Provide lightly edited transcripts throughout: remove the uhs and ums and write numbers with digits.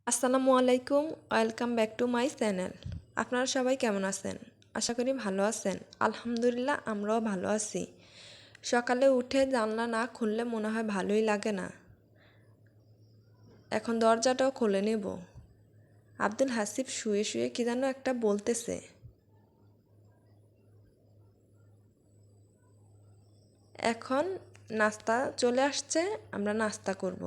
আসসালামু আলাইকুম, welcome back to my channel. আপনারা সবাই কেমন আছেন? আশা করি ভালো আছেন। আলহামদুলিল্লাহ, আমরাও ভালো আছি। সকালে উঠে জানলা না খুললে মনে হয় ভালোই লাগে না। এখন দরজাটাও খুলে নেব। আব্দুল হাসিব শুয়ে শুয়ে কি যেন একটা বলতেছে। এখন নাস্তা চলে আসছে, আমরা নাস্তা করব।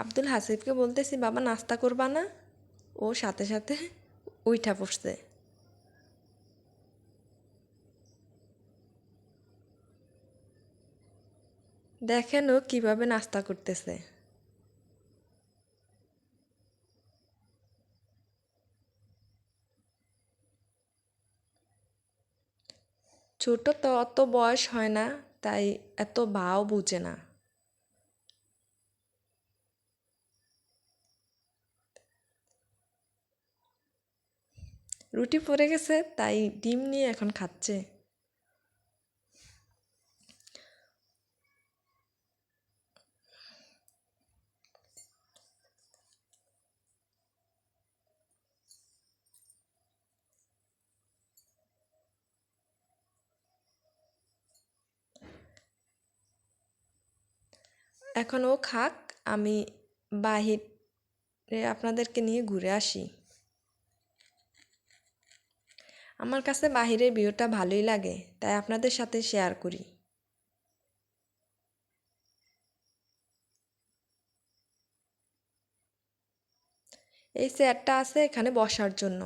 আব্দুল হাসিবকে বলতেছি, বাবা নাস্তা করবা না? ও সাথে সাথে উইঠা পড়ছে। দেখেন ও কিভাবে নাস্তা করতেছে। ছোট তো অত বয়স হয় না, তাই এত ভাও বুঝে না। রুটি পড়ে গেছে, তাই ডিম নিয়ে এখন খাচ্ছে। এখন ও খাক, আমি বাহিরে আপনাদেরকে নিয়ে ঘুরে আসি। আমার কাছে বাহিরের ভিউটা ভালোই লাগে, তাই আপনাদের সাথে শেয়ার করি। এই চেয়ারটা আছে এখানে বসার জন্য।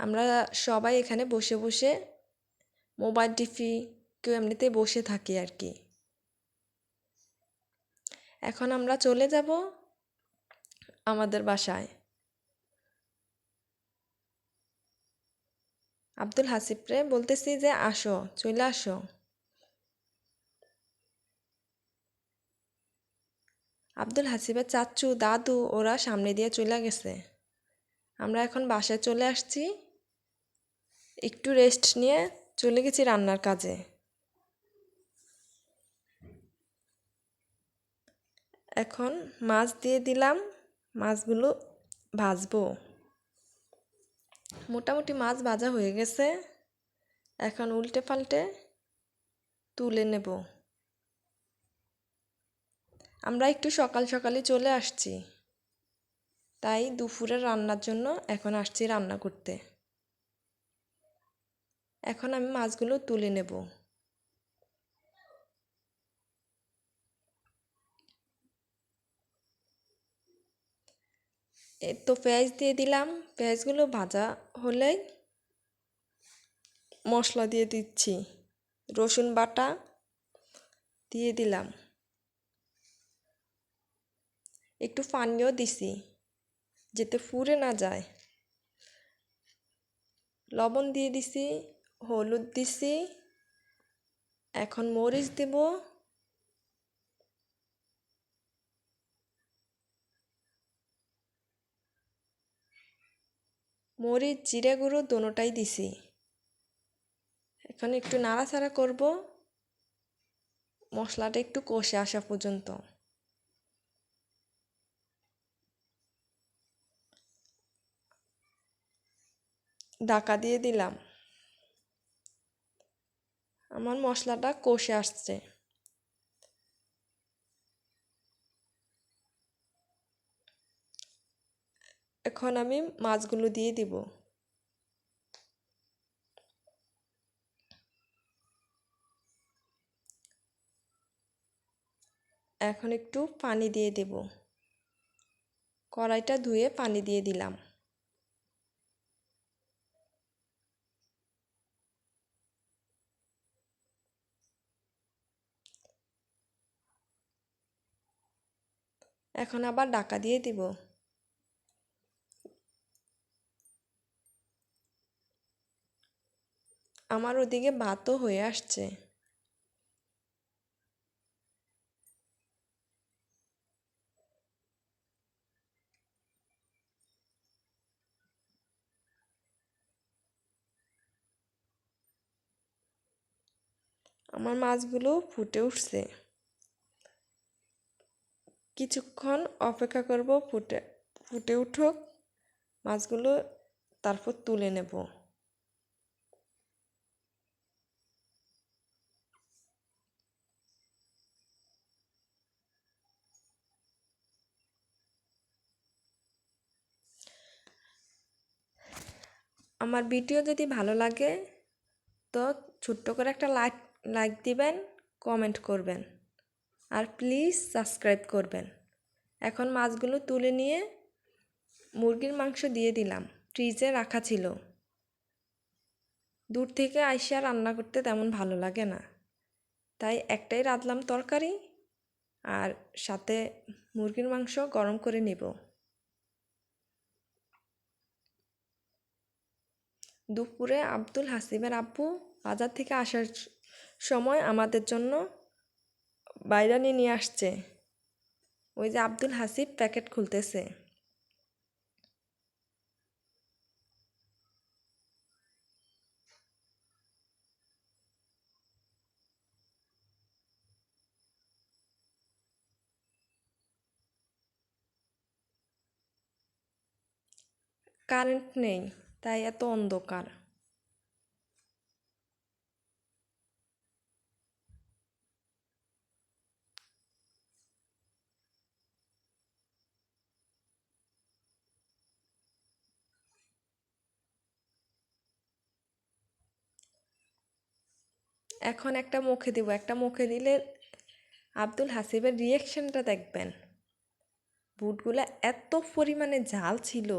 আমরা সবাই এখানে বসে বসে মোবাইল টিভি, কেউ এমনিতেই বসে থাকি আর কি। এখন আমরা চলে যাব আমাদের বাসায়। আব্দুল হাসিবরে বলতেছি যে আসো, চলে আসো। আব্দুল হাসিবের চাচ্চু দাদু ওরা সামনে দিয়ে চলে গেছে। আমরা এখন বাসায় চলে আসছি, একটু রেস্ট নিয়ে চলে গেছি রান্নার কাজে। এখন মাছ দিয়ে দিলাম, মাছগুলো ভাজবো। মোটামুটি মাছ ভাজা হয়ে গেছে, এখন উল্টে পাল্টে তুলে নেব। আমরা একটু সকাল সকালে চলে আসছি, তাই দুপুরের রান্নার জন্য এখন আসছি রান্না করতে। এখন আমি মাছগুলো তুলে নেব। এই তো পেঁয়াজ দিয়ে দিলাম, পেঁয়াজগুলো ভাজা হলেই মশলা দিয়ে দিচ্ছি। রসুন বাটা দিয়ে দিলাম, একটু পানিও দিছি যাতে পুড়ে না যায়। লবণ দিয়ে দিছি, হলুদ দিছি, এখন মরিচ দেব। মরিচ জিরে গুঁড়ো দোনোটাই দিছি। এখন একটু নাড়াচাড়া করব, মশলাটা একটু কষে আসা পর্যন্ত। ঢাকা দিয়ে দিলাম, আমার মশলাটা কষে আসছে। এখন আমি মাছগুলো দিয়ে দিব। এখন একটু পানি দিয়ে দেব, কড়াইটা ধুয়ে পানি দিয়ে দিলাম। এখন আবার ঢাকা দিয়ে দিব। আমার ওদিকে ভাতও হয়ে আসছে। আমার মাছগুলো ফুটে উঠছে। কিছুক্ষণ অপেক্ষা করব ফুটে ফুটে উঠুক মাছগুলো, তারপর তুলে নেব। আমার ভিডিও যদি ভালো লাগে তো ছোট্ট করে একটা লাইক দিবেন, কমেন্ট করবেন, আর প্লিজ সাবস্ক্রাইব করবেন। এখন মাছগুলো তুলে নিয়ে মুরগির মাংস দিয়ে দিলাম। ফ্রিজে রাখা ছিল, দূর থেকে আইসা রান্না করতে তেমন ভালো লাগে না, তাই একটাই রাঁধলাম তরকারি, আর সাথে মুরগির মাংস গরম করে নিব। দুপুরে আব্দুল হাসিবের আব্বু বাজার থেকে আসার সময় আমাদের জন্য বাইরানি নিয়ে আসছে। ওই যে আব্দুল হাসিব প্যাকেট খুলতেছে। কারেন্ট নেই, তাই এত অন্ধকার। এখন একটা মুখে দিব, একটা মুখে দিলে আব্দুল হাসিবের রিয়াকশনটা দেখবেন। বুটগুলা এত পরিমাণে ঝাল ছিল,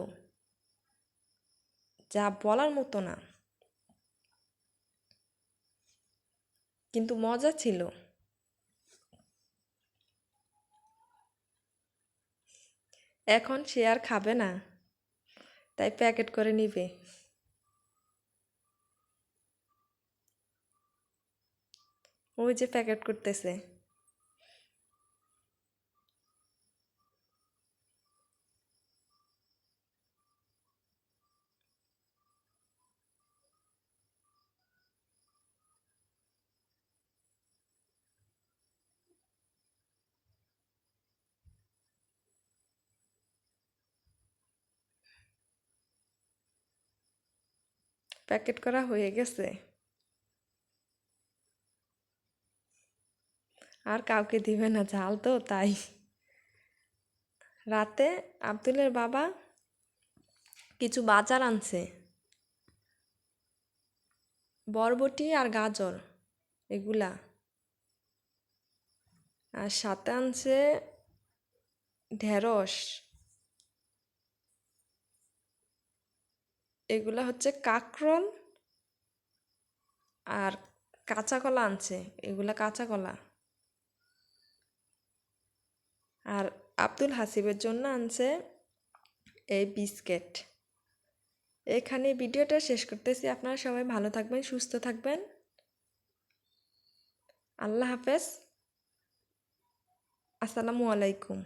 যা বলার মতো না, কিন্তু মজা ছিল। এখন সে আর খাবে না, তাই প্যাকেট করে নিবে। ওই যে প্যাকেট করতেছে। প্যাকেট করা হয়ে গেছে, আর কাউকে দিবে না, ঝাল তো তাই। রাতে আব্দুলের বাবা কিছু বাজার আনছে, বরবটি আর গাজর এগুলা, আর সাথে আনছে ঢেঁড়স। এগুলা হচ্ছে কাঁকরোল, আর কাঁচা কলা আনছে, এগুলা কাঁচা কলা। আর আব্দুল হাসিবের জন্য আনছে এই বিস্কিট। এখানে ভিডিওটা শেষ করতেছি। আপনারা সবাই ভালো থাকবেন, সুস্থ থাকবেন। আল্লাহ হাফেজ। আসসালামু আলাইকুম।